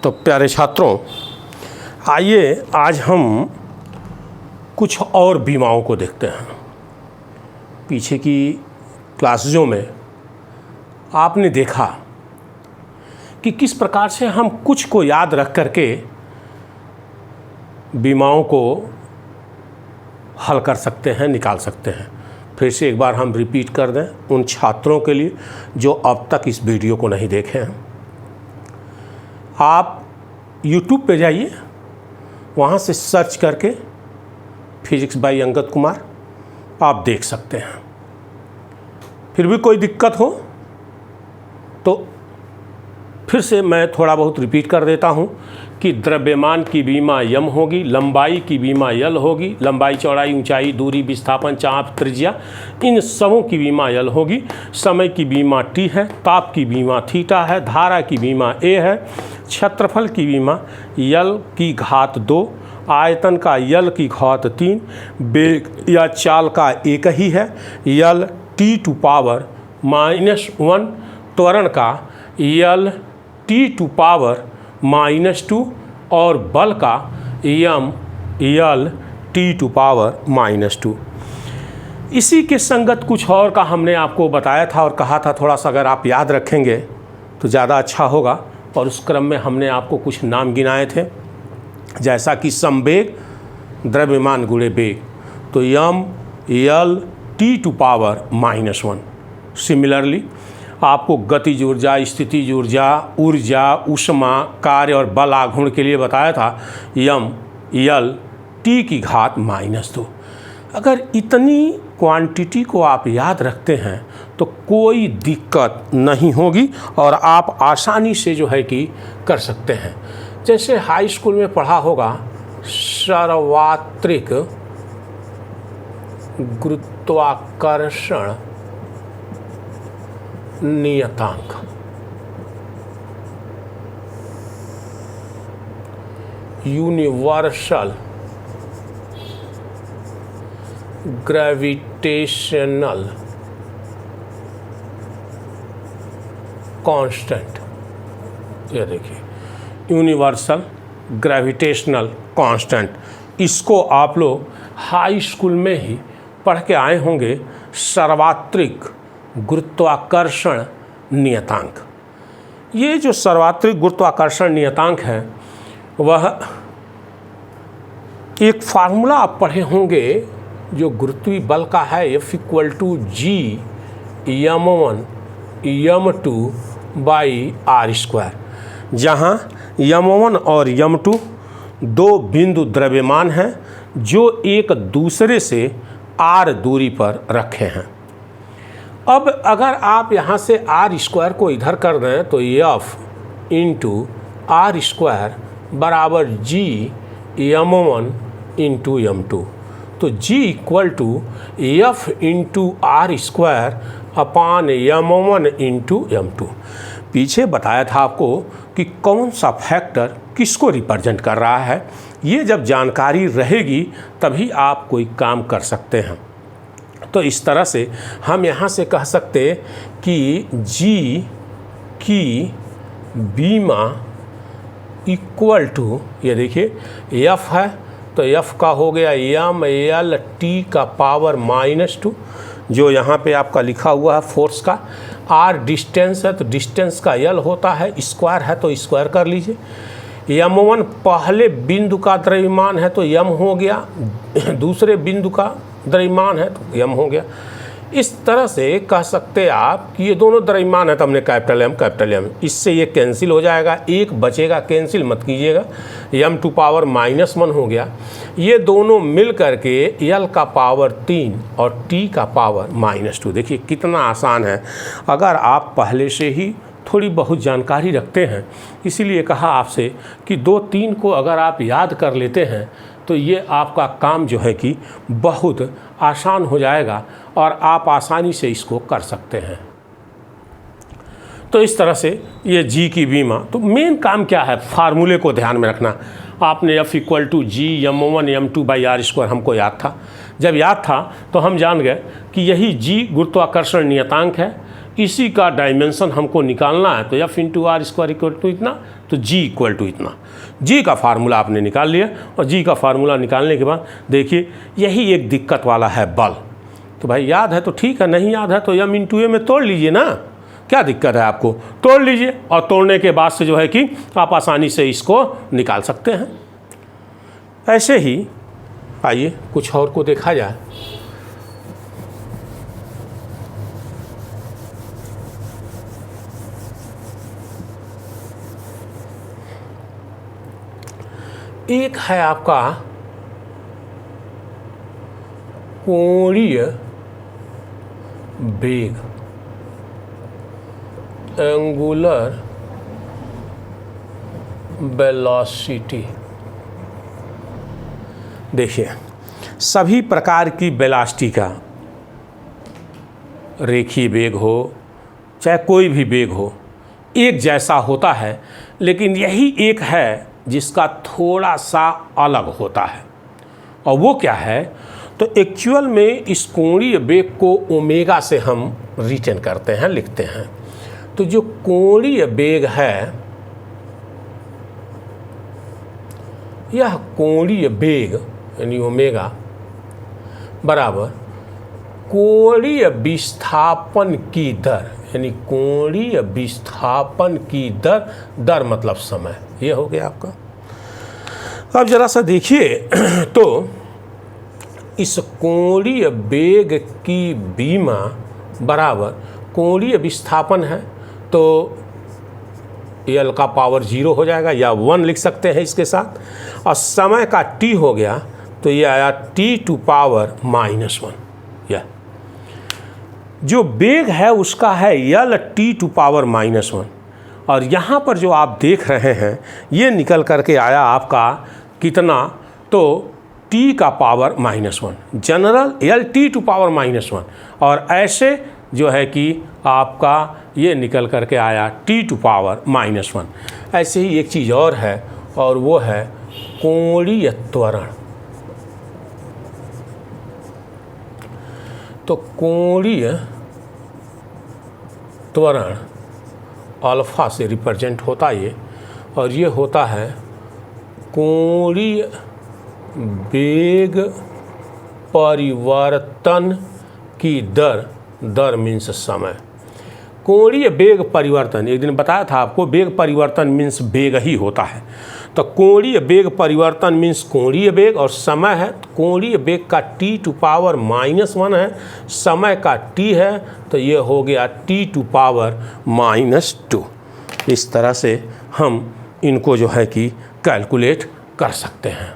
तो प्यारे छात्रों, आइए आज हम कुछ और बीमाओं को देखते हैं। पीछे की क्लासों में आपने देखा कि किस प्रकार से हम कुछ को याद रख करके बीमाओं को हल कर सकते हैं, निकाल सकते हैं। फिर से एक बार हम रिपीट कर दें उन छात्रों के लिए जो अब तक इस वीडियो को नहीं देखे हैं। आप YouTube पे जाइए, वहाँ से सर्च करके फिजिक्स बाय अंगद कुमार आप देख सकते हैं। फिर भी कोई दिक्कत हो तो फिर से मैं थोड़ा बहुत रिपीट कर देता हूँ कि द्रव्यमान की बीमा यम होगी, लंबाई की बीमा यल होगी, लंबाई, चौड़ाई, ऊंचाई, दूरी, विस्थापन, चाप, त्रिज्या, इन सबों की बीमा यल होगी। समय की बीमा टी है, ताप की बीमा थीटा है, धारा की बीमा ए है, क्षेत्रफल की बीमा यल की घात 2, आयतन का यल की घात 3, वेग या चाल का एक ही है यल टी टू पावर -1, त्वरण का यल टी टू पावर -2 और बल का यम यल टी टू पावर -2। इसी के संगत कुछ और का हमने आपको बताया था और कहा था थोड़ा सा अगर आप याद रखेंगे तो ज़्यादा अच्छा होगा। और उस क्रम में हमने आपको कुछ नाम गिनाए थे, जैसा कि संवेग द्रव्यमान गुणे वेग, तो यम यल टी टू पावर -1। सिमिलरली आपको गतिज ऊर्जा, स्थितिज ऊर्जा, ऊर्जा, ऊष्मा, कार्य और बल आघूर्ण के लिए बताया था यम यल टी की घात -2। अगर इतनी क्वांटिटी को आप याद रखते हैं तो कोई दिक्कत नहीं होगी और आप आसानी से जो है कि कर सकते हैं। जैसे हाई स्कूल में पढ़ा होगा सार्वत्रिक गुरुत्वाकर्षण नियतांक, यूनिवर्सल ग्रेविटेशनल कांस्टेंट। ये देखिए यूनिवर्सल ग्रेविटेशनल कांस्टेंट, इसको आप लोग हाई स्कूल में ही पढ़ के आए होंगे। सार्वत्रिक गुरुत्वाकर्षण नियतांक, ये जो सार्वत्रिक गुरुत्वाकर्षण नियतांक है वह एक फार्मूला आप पढ़े होंगे जो गुरुत्वीय बल का है, F=G m1 m2 by r², जहाँ m1 और m2 दो बिंदु द्रव्यमान हैं जो एक दूसरे से r दूरी पर रखे हैं। अब अगर आप यहाँ से r² को इधर कर दें तो F × r² बराबर G m1 × m2, तो G = F × r² अपान m1 × m2। पीछे बताया था आपको कि कौन सा फैक्टर किसको रिप्रेजेंट कर रहा है। ये जब जानकारी रहेगी तभी आप कोई काम कर सकते हैं। तो इस तरह से हम यहाँ से कह सकते कि G की बीमा = ये देखिए F है तो F का हो गया यम यल टी का पावर -2, जो यहाँ पे आपका लिखा हुआ है फोर्स का। R डिस्टेंस है तो डिस्टेंस का यल होता है, स्क्वायर है तो स्क्वायर कर लीजिए। m1 पहले बिंदु का द्रव्यमान है तो m हो गया, दूसरे बिंदु का द्रव्यमान है तो m हो गया। इस तरह से कह सकते आप कि ये दोनों द्रव्यमान है तो हमने कैपिटल M, इससे ये कैंसिल हो जाएगा, एक बचेगा, कैंसिल मत कीजिएगा, m⁻1 हो गया। ये दोनों मिल करके l का पावर 3 और t का पावर -2। देखिए कितना आसान है अगर आप पहले से ही थोड़ी बहुत जानकारी रखते हैं। इसीलिए कहा आपसे कि 2-3 को अगर आप याद कर लेते हैं तो ये आपका काम जो है कि बहुत आसान हो जाएगा और आप आसानी से इसको कर सकते हैं। तो इस तरह से ये G की बीमा, तो मेन काम क्या है, फार्मूले को ध्यान में रखना। आपने F=G m1 m2 by r² हमको याद था। जब याद था तो हम जान गए कि यही G गुरुत्वाकर्षण नियतांक है, इसी का डायमेंशन हमको निकालना है, तो F into R square equal to इतना, तो जी इक्वल टू इतना। जी का फार्मूला आपने निकाल लिया, और जी का फार्मूला निकालने के बाद देखिए यही एक दिक्कत वाला है बल। तो भाई याद है तो ठीक है, नहीं याद है तो एम इंटू ए में तोड़ लीजिए ना, क्या दिक्कत है आपको, तोड़ लीजिए। और तोड़ने के बाद से जो है कि आप आसानी से इसको निकाल सकते हैं। ऐसे ही आइए कुछ और को देखा जाए। एक है आपका कोणीय वेग, एंगुलर वेलोसिटी। देखिए सभी प्रकार की वेलोसिटी का, रेखीय वेग हो चाहे कोई भी वेग हो, एक जैसा होता है, लेकिन यही एक है जिसका थोड़ा सा अलग होता है। और वो क्या है, तो एक्चुअल में इस कोणीय वेग को ओमेगा से हम रिटेन करते हैं, लिखते हैं। तो जो कोणीय वेग है, यह कोणीय वेग यानी ओमेगा बराबर कोणीय विस्थापन की दर, यानी कोणीय विस्थापन की दर, दर मतलब समय, ये हो गया आपका। अब जरा सा देखिए तो इस कोणीय वेग की बीमा बराबर कोणीय विस्थापन है, तो एल का पावर 0 हो जाएगा, या 1 लिख सकते हैं इसके साथ, और समय का t हो गया तो ये आया t टू पावर -1। यह जो वेग है उसका है यल t टू पावर -1, और यहाँ पर जो आप देख रहे हैं ये निकल करके आया आपका कितना, तो t का पावर -1, जनरल यल t टू पावर -1, और ऐसे जो है कि आपका ये निकल करके आया t टू पावर -1। ऐसे ही एक चीज़ और है, और वो है कोणीय त्वरण। तो कोणीय त्वरण अल्फा से रिप्रेजेंट होता ये, और ये होता है कोणीय वेग परिवर्तन की दर, दर मीन्स समय। कोणीय वेग परिवर्तन, एक दिन बताया था आपको, वेग परिवर्तन मीन्स वेग ही होता है। तो कोणीय वेग परिवर्तन मीन्स कोणीय वेग, और समय है कोणीय वेग का t टू पावर -1 है, समय का t है, तो ये हो गया t टू पावर -2। इस तरह से हम इनको जो है कि कैलकुलेट कर सकते हैं।